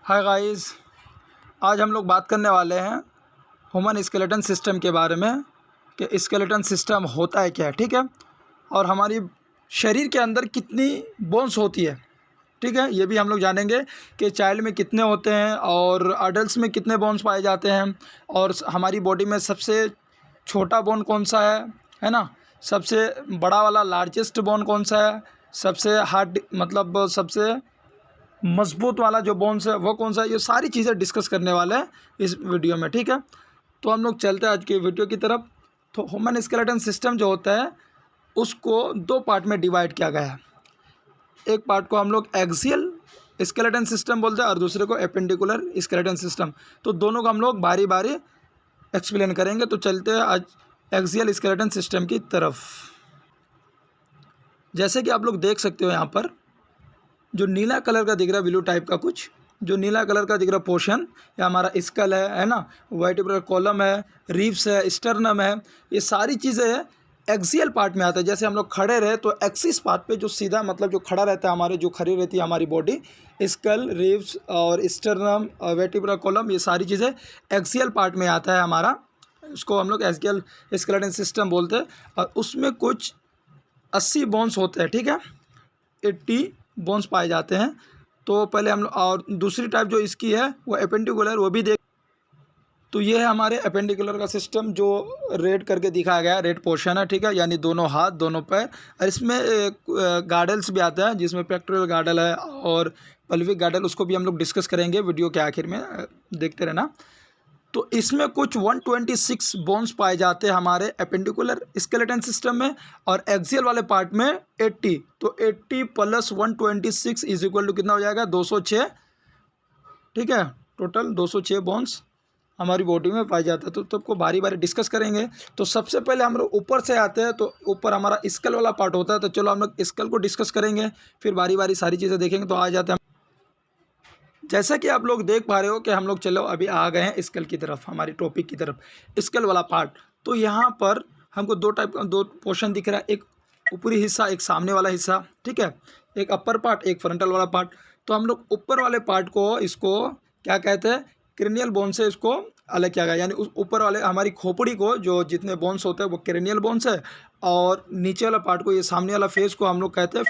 Hi guys, आज हम लोग बात करने वाले हैं ह्यूमन स्केलेटन सिस्टम के बारे में कि स्केलेटन सिस्टम होता है क्या, ठीक है। और हमारी शरीर के अंदर कितनी बोन्स होती है, ठीक है। ये भी हम लोग जानेंगे कि चाइल्ड में कितने होते हैं और अडल्ट्स में कितने बोन्स पाए जाते हैं, और हमारी बॉडी में सबसे छोटा बोन कौन सा है ना। सबसे बड़ा वाला लार्जेस्ट बोन कौन सा है, सबसे हार्ड मतलब सबसे मजबूत वाला जो बोन्स है वो कौन सा है। ये सारी चीज़ें डिस्कस करने वाले हैं इस वीडियो में, ठीक है। तो हम लोग चलते हैं आज की वीडियो की तरफ। तो ह्यूमन स्केलेटन सिस्टम जो होता है उसको दो पार्ट में डिवाइड किया गया है। एक पार्ट को हम लोग एक्सियल स्केलेटन सिस्टम बोलते हैं और दूसरे को एपेंडिकुलर स्केलेटन सिस्टम। तो दोनों को हम लोग बारी बारी एक्सप्लेन करेंगे। तो चलते हैं आज एक्सियल स्केलेटन सिस्टम की तरफ। जैसे कि आप लोग देख सकते हो, यहाँ पर जो नीला कलर का दिख रहा है, ब्लू टाइप का कुछ जो नीला कलर का दिख रहा पोर्शन, या हमारा स्कल है ना, वर्टिब्रल कॉलम है, रिब्स है, स्टर्नम है, ये सारी चीज़ें एक्सियल पार्ट में आता है। जैसे हम लोग खड़े रहे तो एक्सिस पार्ट पे जो सीधा मतलब जो खड़ा रहता है, हमारे जो खड़ी रहती है हमारी बॉडी, स्कल, रिब्स और स्टर्नम और वर्टिब्रल कॉलम, ये सारी चीज़ें एक्सियल पार्ट में आता है हमारा। उसको हम लोग एक्सियल स्केलेटन सिस्टम बोलते हैं। और उसमें कुछ 80 बोन्स होते हैं, ठीक है, 80 बोन्स पाए जाते हैं। तो पहले हम लोग, और दूसरी टाइप जो इसकी है वो एपेंडिकुलर, वो भी देख। तो ये है हमारे एपेंडिकुलर का सिस्टम जो रेड करके दिखाया गया है, रेड पोर्शन है, ठीक है, यानी दोनों हाथ दोनों पैर। और इसमें गार्डल्स भी आता है जिसमें पेक्टोरल गार्डल है और पल्विक गार्डल, उसको भी हम लोग डिस्कस करेंगे वीडियो के आखिर में, देखते रहना। तो इसमें कुछ 126 बोन्स पाए जाते हैं हमारे एपेंडिकुलर स्केलेटन सिस्टम में, और एक्सियल वाले पार्ट में 80। तो 80 + 126 इज इक्वल टू कितना हो जाएगा, 206, ठीक है। टोटल 206 बोन्स हमारी बॉडी में पाए जाते हैं। तो सबको बारी बारी डिस्कस करेंगे। तो सबसे पहले हम लोग ऊपर से आते हैं, तो ऊपर हमारा स्कल वाला पार्ट होता है। तो चलो हम लोग स्कल को डिस्कस करेंगे, फिर बारी बारी सारी चीज़ें देखेंगे। तो आ जाते हैं, जैसा कि आप लोग देख पा रहे हो कि हम लोग चलो अभी आ गए हैं स्कल की तरफ, हमारी टॉपिक की तरफ, स्कल वाला पार्ट। तो यहाँ पर हमको दो टाइप का दो पोर्शन दिख रहा है, एक ऊपरी हिस्सा, एक सामने वाला हिस्सा, ठीक है, एक अपर पार्ट, एक फ्रंटल वाला पार्ट। तो हम लोग ऊपर वाले पार्ट को, इसको क्या कहते हैं, क्रेनियल बोन से इसको अलग किया गया। यानी उस ऊपर वाले हमारी खोपड़ी को जो जितने बोन्स होते हैं वो क्रेनियल बोन्स है, और नीचे वाला पार्ट को, ये सामने वाला फेस को हम लोग कहते हैं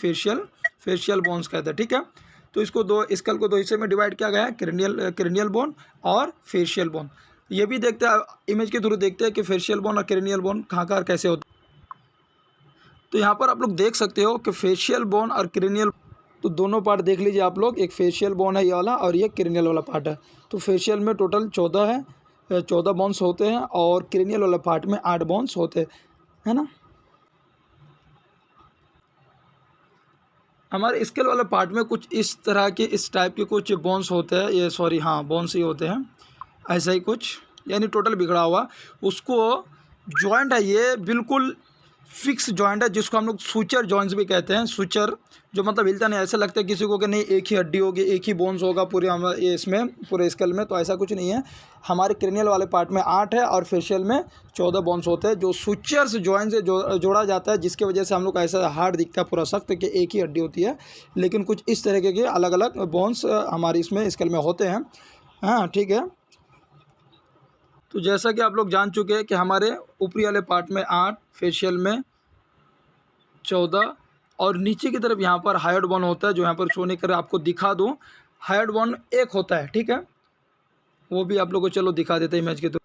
फेशियल बोन्स कहते हैं, ठीक है। तो इसको स्कल को दो हिस्से में डिवाइड किया गया है, क्रेनियल बोन और फेशियल बोन। ये भी देखते हैं, इमेज के थ्रू देखते हैं कि फेशियल बोन और क्रेनियल बोन कहाँ कहाँ कैसे होते हैं। तो यहाँ पर आप लोग देख सकते हो कि फेशियल बोन और क्रेनियल, तो दोनों पार्ट देख लीजिए आप लोग। एक फेशियल बोन है ये वाला, और ये क्रेनियल वाला पार्ट है। तो फेशियल में टोटल 14 है, 14 बोन्स होते हैं, और क्रेनियल वाला पार्ट में 8 बोन्स होते हैं, है ना। हमारे स्केल वाले पार्ट में कुछ इस तरह के, इस टाइप के कुछ बोन्स होते हैं, ये सॉरी हाँ बोन्स ही होते हैं, ऐसा ही कुछ, यानी टोटल बिगड़ा हुआ। उसको जॉइंट है, ये बिल्कुल फिक्स जॉइंट है, जिसको हम लोग सूचर जॉइंट्स भी कहते हैं। सूचर जो मतलब हिलता नहीं, ऐसा लगता है किसी को कि नहीं एक ही हड्डी होगी, एक ही बोन्स होगा पूरे ये इसमें पूरे स्केल में। तो ऐसा कुछ नहीं है। हमारे क्रेनियल वाले पार्ट में 8 है और फेशियल में 14 बोन्स होते हैं, जो सूचर्स जॉइंट से जोड़ा जाता है, जिसकी वजह से हम लोग को ऐसा हार्ड दिखता है पूरा सख्त कि एक ही हड्डी होती है। लेकिन कुछ इस तरीके के अलग अलग बोन्स हमारी इसमें स्केल में होते हैं, हाँ, ठीक है। तो जैसा कि आप लोग जान चुके हैं कि हमारे ऊपरी वाले पार्ट में 8, फेशियल में 14, और नीचे की तरफ यहाँ पर हाइड बोन होता है, जो यहाँ पर शो नहीं कर आपको दिखा दूँ। हाइड बोन एक होता है, ठीक है, वो भी आप लोग को चलो दिखा देते हैं इमेज के। तो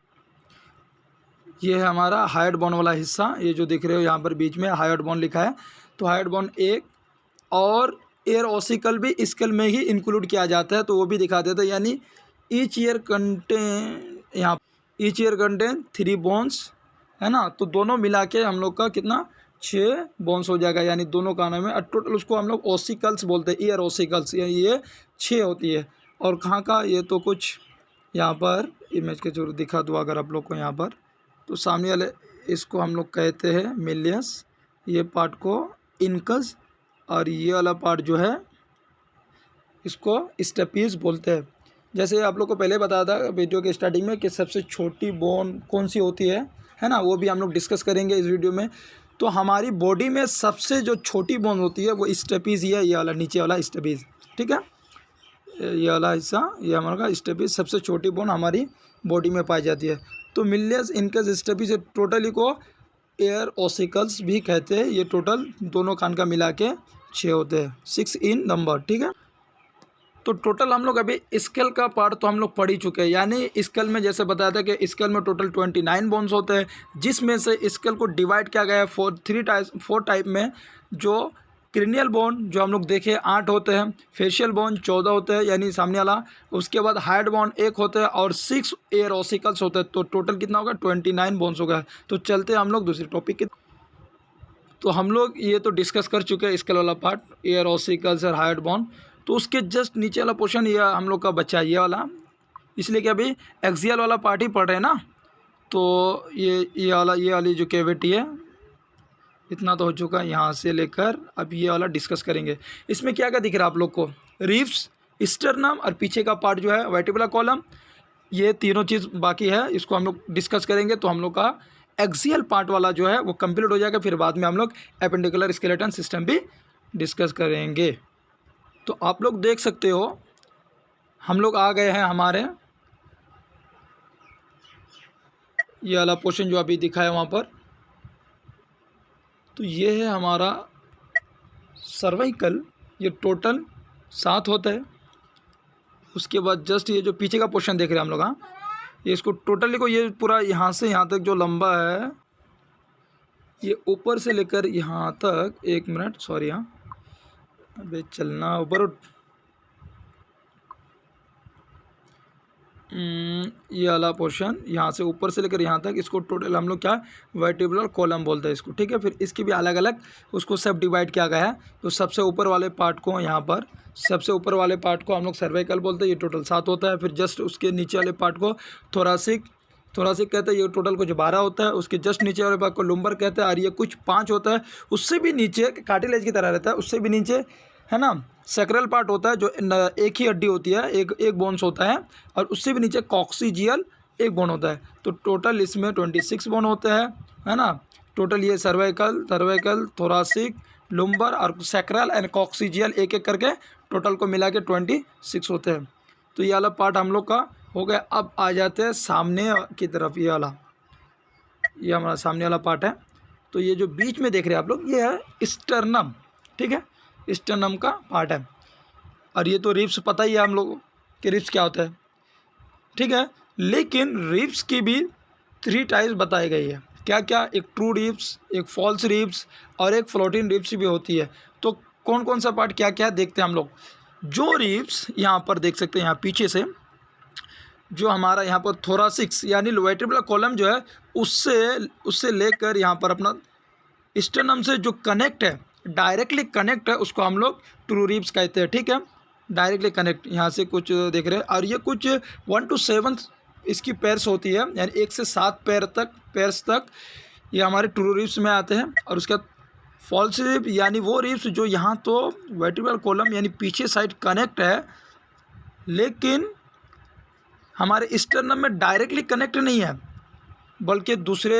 ये है हमारा हाइड बोन वाला हिस्सा, ये जो दिख रहे हो यहाँ पर बीच में हाइड बोन लिखा है। तो हाइड बोन एक, और एयर ऑसिकल भी स्केल में ही इंक्लूड किया जाता है, तो वो भी दिखा देते हैं। यानी ईच ईयर कंटेन 3 बोन्स, है ना। तो दोनों मिला के हम लोग का कितना, 6 बोन्स हो जाएगा, यानी दोनों कानों में। और टोटल उसको हम लोग ऑसिकल्स बोलते हैं, ईयर ऑसिकल्स, ये 6 होती है। और कहाँ का, ये तो कुछ यहाँ पर इमेज के जरूर दिखा दूँ अगर आप लोग को यहाँ पर। तो सामने वाले इसको हम लोग कहते हैं मिलियस, ये पार्ट को इनकस, और ये वाला पार्ट जो है इसको स्टेपीज बोलते हैं। जैसे आप लोग को पहले बताया था वीडियो के स्टार्टिंग में कि सबसे छोटी बोन कौन सी होती है ना, वो भी हम लोग डिस्कस करेंगे इस वीडियो में। तो हमारी बॉडी में सबसे जो छोटी बोन होती है वो स्टेपीज ही है, ये वाला नीचे वाला स्टेपीज, ठीक है। ये वाला हिस्सा, ये हमारा स्टेपिस सबसे छोटी बोन हमारी बॉडी में पाई जाती है। तो मिलियंस इनकस स्टेपिस टोटली को एयर ओसिकल्स भी कहते हैं। ये टोटल दोनों कान का मिला के 6 होते हैं, 6 इन नंबर, ठीक है। तो टोटल हम लोग अभी स्केल का पार्ट तो हम लोग पढ़ ही चुके हैं, यानी स्केल में जैसे बताया था कि स्केल में टोटल 29 बोन्स होते हैं, जिसमें से स्केल को डिवाइड किया गया है 4 टाइप में। जो क्रेनियल बोन जो हम लोग देखे 8 होते हैं, फेशियल बोन 14 होते हैं यानी सामने वाला, उसके बाद हाइड बोन 1 होते हैं और 6 एयर ओसिकल्स होते हैं। तो टोटल कितना होगा, 29 बोन्स हो गया। तो चलते हैं हम लोग दूसरे टॉपिक के। तो हम लोग ये तो डिस्कस कर चुके हैं स्केल वाला पार्ट, एयर ओसिकल्स और हाइड बोन। तो उसके जस्ट नीचे वाला पोर्शन ये हम लोग का बच्चा ये वाला, इसलिए कि अभी एक्सियल वाला पार्ट ही पढ़ रहे हैं ना। तो ये वाली जो कैविटी है इतना तो हो चुका है, यहाँ से लेकर अब ये वाला डिस्कस करेंगे। इसमें क्या क्या दिख रहा है आप लोग को, रिब्स, स्टर्नम और पीछे का पार्ट जो है वर्टिब्रल कॉलम, ये तीनों चीज़ बाकी है, इसको हम लोग डिस्कस करेंगे। तो हम लोग का एक्सियल पार्ट वाला जो है वो कंप्लीट हो जाएगा, फिर बाद में हम लोग एपेंडिकुलर स्केलेटन सिस्टम भी डिस्कस करेंगे। तो आप लोग देख सकते हो हम लोग आ गए हैं हमारे ये वाला पोर्शन जो अभी दिखा है वहाँ पर। तो ये है हमारा सर्वाइकल, ये टोटल 7 होता है। उसके बाद जस्ट ये जो पीछे का पोर्शन देख रहे हैं हम लोग, हाँ, ये इसको टोटली को ये पूरा यहाँ से यहाँ तक जो लंबा है, ये ऊपर से लेकर यहाँ तक, 1 मिनट सॉरी, हाँ अबे चलना ऊपर, ये वाला पोर्शन यहाँ से ऊपर से लेकर यहाँ तक, इसको टोटल हम लोग क्या वर्टिब्रल कॉलम बोलते हैं इसको, ठीक है। फिर इसके भी अलग अलग उसको सब डिवाइड किया गया है। तो सबसे ऊपर वाले पार्ट को यहाँ पर, सबसे ऊपर वाले पार्ट को हम लोग सर्वाइकल बोलते हैं, ये टोटल 7 होता है। फिर जस्ट उसके नीचे वाले पार्ट को थोरासिक कहते हैं, ये टोटल कुछ 12 होता है। उसके जस्ट नीचे वाले पार्ट को लुम्बर कहते हैं और ये कुछ 5 होता है। उससे भी नीचे कार्टिलेज की तरह रहता है, उससे भी नीचे है ना सैक्रल पार्ट होता है, जो एक ही हड्डी होती है, एक बोन्स होता है, और उससे भी नीचे कॉक्सीजियल एक बोन होता है। तो टोटल इसमें 26 बोन होते हैं, है ना। टोटल ये सर्वाइकल, थोरासिक, लुम्बर और सैक्रल एंड कॉक्सीजियल एक एक करके टोटल को मिला के 26 होते हैं। तो ये वाला पार्ट हम लोग का हो गया। अब आ जाते हैं सामने की तरफ, ये हमारा सामने वाला पार्ट है। तो ये जो बीच में देख रहे हैं आप लोग, ये है स्टर्नम, ठीक है, स्टर्नम का पार्ट है। और ये तो रिब्स पता ही है हम लोगों कि रिब्स क्या होता है, ठीक है। लेकिन रिब्स की भी 3 टाइप्स बताई गई है। क्या क्या, एक ट्रू रिब्स, एक फॉल्स रिब्स और एक फ्लोटिंग रिब्स भी होती है। तो कौन कौन सा पार्ट क्या क्या देखते हैं हम लोग। जो रिब्स यहाँ पर देख सकते हैं, यहाँ पीछे से जो हमारा यहाँ पर थोरासिक्स यानी वर्टिब्रल कॉलम जो है, उससे लेकर यहाँ पर अपना स्टर्नम से जो कनेक्ट है, डायरेक्टली कनेक्ट है, उसको हम लोग ट्रू रिब्स कहते हैं, ठीक है। डायरेक्टली कनेक्ट यहाँ से कुछ देख रहे हैं। और ये कुछ 1 to 7 इसकी पैर्स होती है, यानी 1 से 7 पैर्स तक ये हमारे ट्रू रिब्स में आते हैं। और उसके बाद फॉल्स रिब यानी वो रिब्स जो यहाँ तो वर्टिब्रल कॉलम यानी पीछे साइड कनेक्ट है, लेकिन हमारे स्टर्नम में डायरेक्टली कनेक्ट नहीं है, बल्कि दूसरे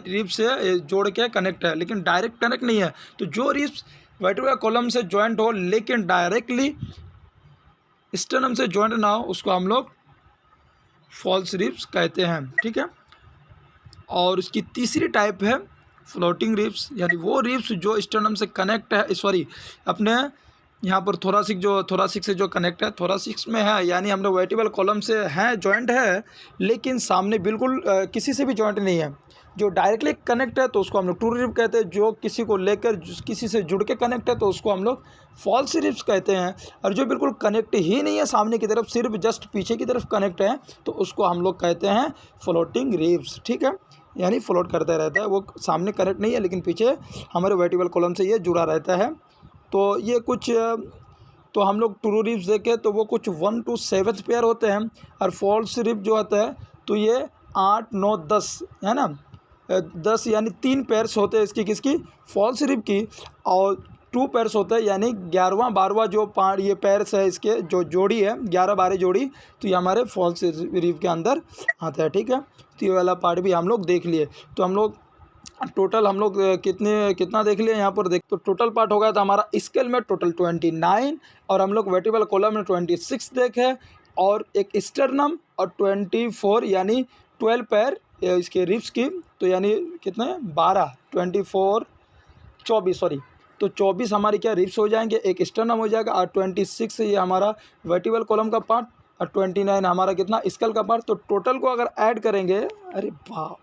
रिब से जोड़ के कनेक्ट है, लेकिन डायरेक्ट कनेक्ट नहीं है। तो जो रिब्स वर्टिब्रल कॉलम से जॉइंट हो लेकिन डायरेक्टली स्टर्नम से जॉइंट ना हो, उसको हम लोग फॉल्स रिब्स कहते हैं, ठीक है। और उसकी तीसरी टाइप है फ्लोटिंग रिब्स, यानी वो रिब्स जो स्टर्नम से कनेक्ट है, सॉरी अपने यहाँ पर थोरासिक से जो कनेक्ट है, थोरासिक्स में है, यानी हम लोग वर्टिब्रल कॉलम से है जॉइंट है, लेकिन सामने बिल्कुल किसी से भी जॉइंट नहीं है। जो डायरेक्टली कनेक्ट है तो उसको हम लोग ट्रू रिब कहते हैं, जो किसी को लेकर किसी से जुड़ के कनेक्ट है तो उसको हम लोग फॉल्स रिब्स कहते हैं। और जो बिल्कुल कनेक्ट ही नहीं है सामने की तरफ, सिर्फ जस्ट पीछे की तरफ कनेक्ट है, तो उसको हम लोग कहते हैं फ्लोटिंग रिब्स, ठीक है। यानी फ्लोट करता रहता है, वो सामने कनेक्ट नहीं है लेकिन पीछे हमारे वर्टिब्रल कॉलम से ये जुड़ा रहता है। तो ये कुछ, तो हम लोग ट्रू रिब्स देखें तो वो कुछ 1 to 7 पेयर होते हैं। और फॉल्स रिब जो होता है तो ये 8, 9, 10 है ना, 10 यानी 3 पेयर्स होते हैं इसकी, किसकी, फॉल्स रिब की। और 2 पेयर्स होते हैं, यानी 11वां 12वां जो ये पेयर्स है इसके जो जोड़ी है, 11-12 जोड़ी, तो ये हमारे फॉल्स रिब के अंदर आता है, ठीक है। तो ये वाला पार्ट भी हम लोग देख लिए। तो हम लोग टोटल हम लोग कितना देख लिए यहाँ पर देख, तो टोटल पार्ट हो गया था हमारा स्केल में टोटल 29, और हम लोग वर्टिकल कॉलम में 26 देखे, और एक स्टर्नम और 24 यानी 12 पैर इसके रिब्स की, तो यानी कितने 12 24 24 सॉरी, तो 24 हमारी क्या रिब्स हो जाएंगे, एक स्टर्नम हो जाएगा, और 26 ये हमारा वर्टिकल कॉलम का पार्ट, और 29 हमारा कितना स्केल का पार्ट। तो टोटल को अगर ऐड करेंगे, अरे बाप,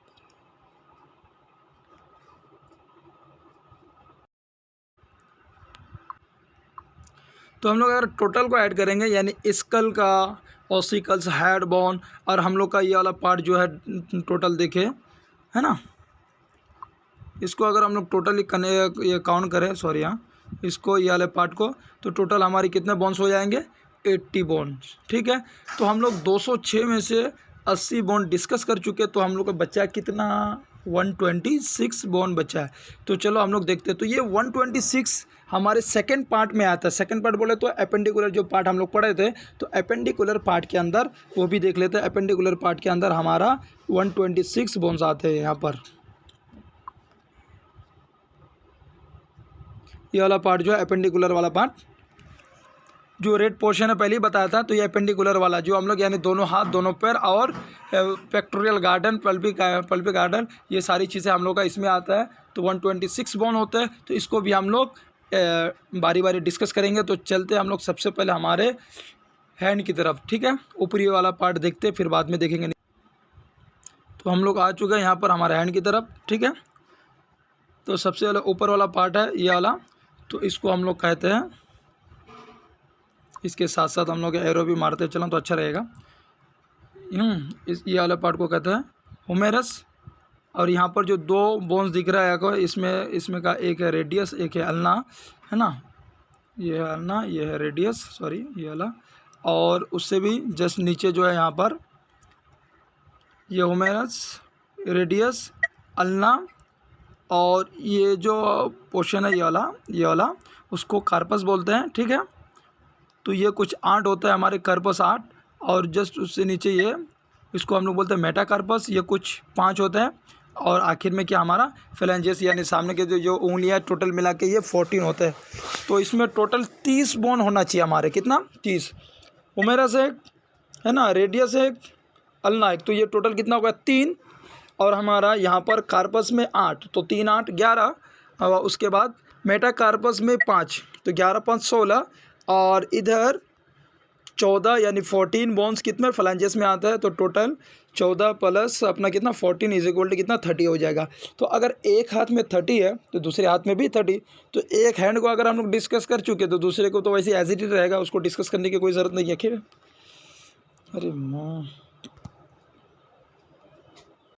तो हम लोग अगर टोटल को ऐड करेंगे यानी स्कल का, ऑसिकल्स, हेड बोन, और हम लोग का ये वाला पार्ट जो है टोटल देखे है ना, इसको अगर हम लोग टोटली ये काउंट करें, सॉरी हाँ, इसको ये वाले पार्ट को, तो टोटल हमारी कितने बोन्स हो जाएंगे 80 बोन्स। ठीक है, तो हम लोग 206 में से 80 बोन डिस्कस कर चुके, तो हम लोग का बच्चा कितना 126 बोन बचा है। तो चलो हम लोग देखते हैं। तो ये 126 हमारे सेकंड पार्ट में आता है। सेकंड पार्ट बोले तो एपेंडिकुलर जो पार्ट हम लोग पढ़े थे, तो एपेंडिकुलर पार्ट के अंदर वो भी देख लेते हैं। एपेंडिकुलर पार्ट के अंदर हमारा 126 बोन्स आते हैं। यहाँ पर ये वाला पार्ट जो है एपेंडिकुलर वाला पार्ट, जो रेड पोर्शन है पहले ही बताया था, तो ये एपेंडिकुलर वाला जो हम लोग यानी दोनों हाथ, दोनों पैर और पेक्टोरियल गार्डन, पल्पिक गार्डन, ये सारी चीज़ें हम लोग का इसमें आता है। तो 126 बोन होते हैं। तो इसको भी हम लोग बारी बारी डिस्कस करेंगे। तो चलते हम लोग सबसे पहले हमारे हैंड की तरफ। ठीक है, ऊपरी वाला पार्ट देखते फिर बाद में देखेंगे। तो हम लोग आ चुके हैं यहाँ पर हमारे हैंड की तरफ। ठीक है, तो सबसे पहले ऊपर वाला पार्ट है ये वाला, तो इसको हम लोग कहते हैं, इसके साथ साथ हम लोग एरो भी मारते चलें तो अच्छा रहेगा। ये वाले पार्ट को कहते हैं हुमेरस। और यहाँ पर जो दो बोन्स दिख रहा है को, इसमें का एक है रेडियस, एक है अल्ना, है ना, ये है अल्ना, ये है रेडियस, सॉरी ये वाला। और उससे भी जस्ट नीचे जो है यहाँ पर ये हुमेरस, रेडियस, अल्ना, और ये जो पोर्शन है ये वाला उसको कार्पस बोलते हैं। ठीक है, तो ये कुछ 8 होता है हमारे कार्पस 8, और जस्ट उससे नीचे ये, इसको हम लोग बोलते हैं मेटाकार्पस, ये कुछ 5 होते हैं। और आखिर में क्या हमारा फ्लैंजेस यानी सामने के जो उंगलियां टोटल मिला के ये 14 होते हैं। तो इसमें टोटल 30 बोन होना चाहिए हमारे, कितना 30, हुमेरस एक है ना, रेडियस एक, अल्ना एक, तो ये टोटल कितना होगा 3। और हमारा यहाँ पर कार्पस में 8, तो 3 8 11, और उसके बाद मेटाकार्पस में 5, तो 11 5 16, और इधर 14 यानी 14 बोन्स कितने फ्लैंजेस में आता है। तो टोटल 14 प्लस अपना कितना 14 इज इक्वल टू कितना 30 हो जाएगा। तो अगर एक हाथ में 30 है तो दूसरे हाथ में भी 30, तो एक हैंड को अगर हम लोग डिस्कस कर चुके तो दूसरे को तो वैसे एज इट इज रहेगा, उसको डिस्कस करने की कोई ज़रूरत नहीं है। खैर, अरे माँ,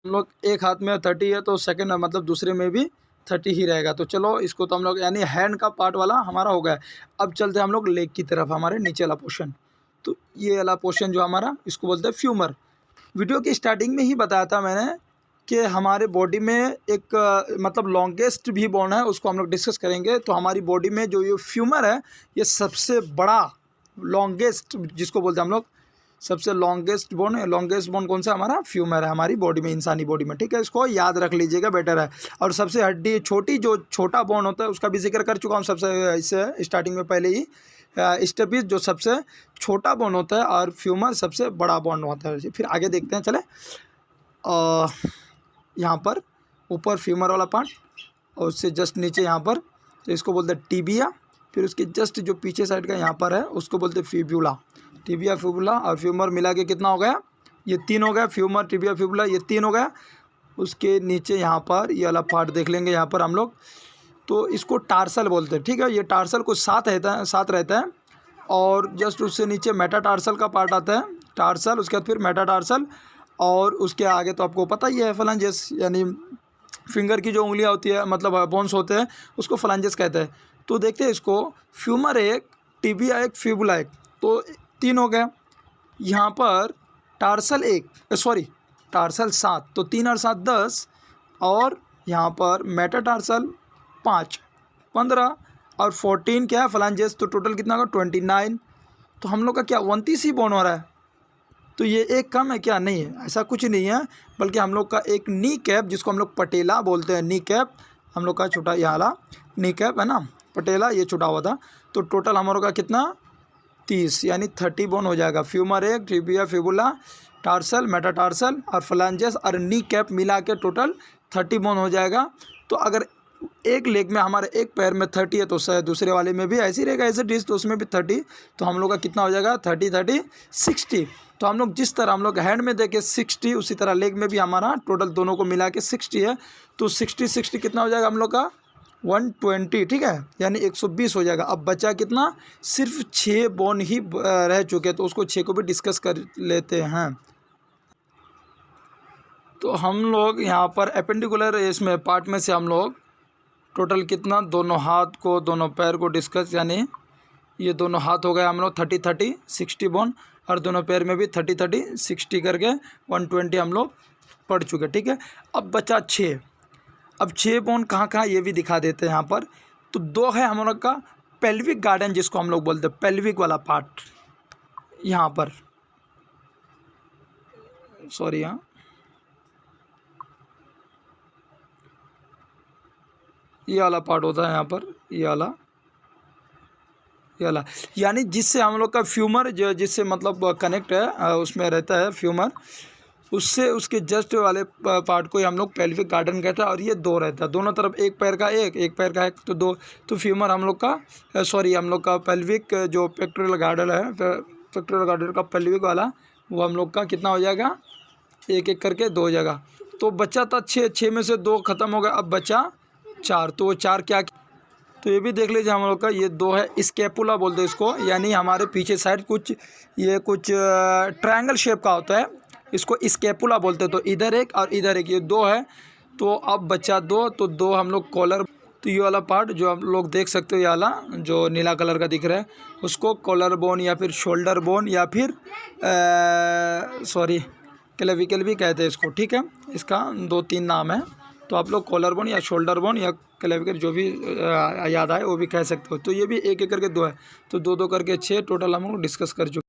हम लोग एक हाथ में 30 है तो सेकंड मतलब दूसरे में भी 30 ही रहेगा। तो चलो इसको तो हम लोग यानी हैंड का पार्ट वाला हमारा हो गया। अब चलते हैं हम लोग लेग की तरफ, हमारे नीचे वाला पोर्शन। तो ये वाला पोर्शन जो हमारा, इसको बोलते हैं फ्यूमर। वीडियो की स्टार्टिंग में ही बताया था मैंने कि हमारे बॉडी में एक मतलब लॉन्गेस्ट भी बोन है, उसको हम लोग डिस्कस करेंगे। तो हमारी बॉडी में जो ये फ्यूमर है, ये सबसे बड़ा लॉन्गेस्ट जिसको बोलते हैं हम लोग, सबसे लॉन्गेस्ट बोन है। लॉन्गेस्ट बोन कौन सा हमारा फ्यूमर है हमारी बॉडी में, इंसानी बॉडी में। ठीक है, इसको याद रख लीजिएगा, बेटर है। और सबसे हड्डी छोटी जो छोटा बोन होता है उसका भी जिक्र कर चुका हूँ सबसे इससे स्टार्टिंग में पहले ही। स्टेपिस जो सबसे छोटा बोन होता है और फ्यूमर सबसे बड़ा बोन होता है। फिर आगे देखते हैं, चले यहाँ पर ऊपर फ्यूमर वाला पार्ट, और उससे जस्ट नीचे यहाँ पर, तो इसको बोलते हैं टिबिया। फिर उसके जस्ट जो पीछे साइड का यहाँ पर है उसको बोलते हैं फिब्यूला। टिबिया, फिब्यूला और फ्यूमर मिला के कितना हो गया, ये 3 हो गया। फ्यूमर, टिबिया, फिब्यूला, ये 3 हो गया। उसके नीचे यहाँ पर ये वाला पार्ट देख लेंगे यहाँ पर हम लोग, तो इसको टार्सल बोलते हैं। ठीक है, ये टार्सल कुछ साथ रहता है। और जस्ट उससे नीचे मेटाटार्सल का पार्ट आता है, टार्सल, उसके बाद फिर मेटाटार्सल, और उसके आगे तो आपको पता ही है फ्लैंजेस, यानी फिंगर की जो उंगलियां होती है, मतलब बोन्स होते हैं, उसको फ्लैंजेस कहते हैं। तो देखते हैं इसको, फ्यूमर एक, टिबिया एक, फिबुला एक, तो 3 हो गया। यहाँ पर टार्सल टार्सल 7, तो 3 और 7 10, और यहाँ पर मेटाटार्सल 5 15, और 14 क्या है फ्लैंजेस, तो टोटल कितना होगा 29। तो हम लोग का क्या 29 ही बोन हो रहा है। तो ये एक कम है क्या? नहीं है, ऐसा कुछ नहीं है, बल्कि हम लोग का एक नी कैप जिसको हम लोग पटेला बोलते हैं, नी कैप हम लोग का छोटा ये वाला नी कैप है ना, पटेला ये छुटा हुआ था। तो टोटल हम लोग का कितना 30 यानी 30 बोन हो जाएगा। फ्यूमर एक, ट्रिबिया, फिबुला, टार्सल, मेटाटार्सल और फ्लांजेस और नी कैप मिला के टोटल 30 बोन हो जाएगा। तो अगर एक लेग में हमारे एक पैर में 30 है तो दूसरे वाले में भी ऐसे ही रहेगा, ऐसे डिस, तो उसमें भी 30। तो हम लोग का कितना हो जाएगा 30 30 60। तो हम लोग जिस तरह हम लोग हैंड में देखे 60, उसी तरह लेग में भी हमारा टोटल दोनों को मिला के 60 है। तो 60 कितना हो जाएगा हम लोग का 120, ठीक है, यानी 120 हो जाएगा। अब बचा कितना, सिर्फ 6 बोन ही रह चुके, तो उसको 6 को भी डिस्कस कर लेते हैं। तो हम लोग यहाँ पर एपेंडिकुलर इसमें पार्ट में से हम लोग टोटल कितना, दोनों हाथ को, दोनों पैर को डिस्कस, यानी ये दोनों हाथ हो गए हम लोग 30 30 60 बोन, और दोनों पैर में भी 30 30 60 करके 120 हम लोग पढ़ चुके, ठीक है। अब बचा 6। अब 6 बोन कहाँ कहाँ ये भी दिखा देते हैं यहाँ पर। तो 2 है हम लोग का पेल्विक गार्डन जिसको हम लोग बोलते हैं, पेल्विक वाला पार्ट यहाँ पर, सॉरी यहाँ ये वाला पार्ट होता है यहाँ पर, ये वाला यानी जिससे हम लोग का फ्यूमर जो जिससे मतलब कनेक्ट है उसमें रहता है फ्यूमर, उससे उसके जस्ट वाले पार्ट को ही हम लोग पेल्विक गार्डन कहते हैं। और ये 2 रहता है, दोनों तरफ एक पैर का एक पैर का एक, तो 2। तो फ्यूमर हम लोग का सॉरी हम लोग का पेल्विक जो पेक्टोरल गार्डन है, पेक्टोरल गार्डन का पेल्विक वाला, वो हम लोग का कितना हो जाएगा, एक एक करके 2 हो जाएगा। तो बचा था 6 में से 2 खत्म हो गया, अब बचा 4। तो वो 4 क्या, तो ये भी देख लीजिए हम लोग का ये 2 है, स्कैपुला बोलते हैं इसको, यानी हमारे पीछे साइड कुछ ट्रायंगल शेप का होता है, इसको स्कैपुला बोलते हैं। तो इधर एक और इधर एक, ये 2 है। तो अब बचा 2, तो 2 हम लोग कॉलर, तो ये वाला पार्ट जो आप लोग देख सकते हो, ये वाला जो नीला कलर का दिख रहा है, उसको कॉलर बोन या फिर शोल्डर बोन या फिर सॉरी क्लेविकल भी कहते हैं इसको, ठीक है। इसका 2-3 नाम है, तो आप लोग कॉलर बोन या शोल्डर बोन या क्लेविकल जो भी याद आए वो भी कह सकते हो। तो ये भी एक एक करके 2 है, तो 2 2 करके 6 टोटल हम लोग डिस्कस कर चुके।